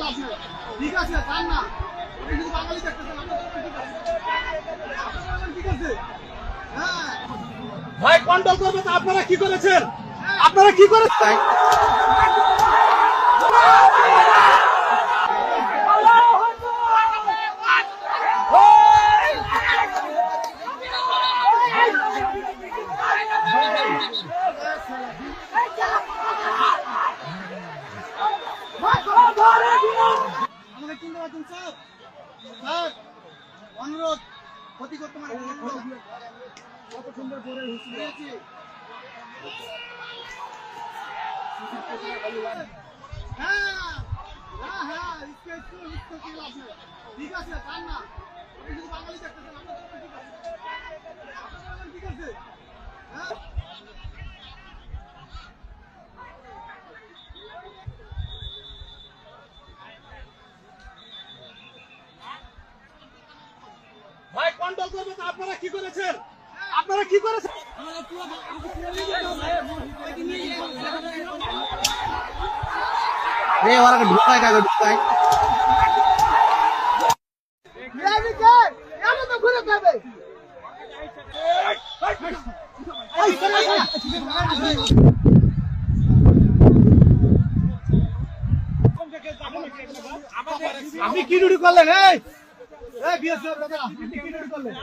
লাভ নেই। ঠিক আছে যান না, আপনি শুধু বাঙালি দেখতেছেন, ঠিক আছে। হ্যাঁ ভাই, কন্ট্রোল করবে তো। আপনারা কি করেছেন? আপনারা কি করেছেন? আমাকে চিনতে পারছেন স্যার? স্যার অনুরোধ, ক্ষতি করতে পারে কত সুন্দর করে দিয়েছি। হ্যাঁ হ্যাঁ হ্যাঁ, ঠিক আছে যান না, আপনি শুধু বাঙালি দেখতেছেন, ঠিক আছে। হ্যাঁ ভাই, কন্ট্রোল করবে তো। আপনারা কি করেছেন? আপনারা কি করেছেন? ওরা ঢুকায় কাকে ঢুকায় ঘুরে যাবে। আপনি কি ডিউটি করলেন? এই বিএসএফ দাদা, আপনি কি ডিউটি করলেন?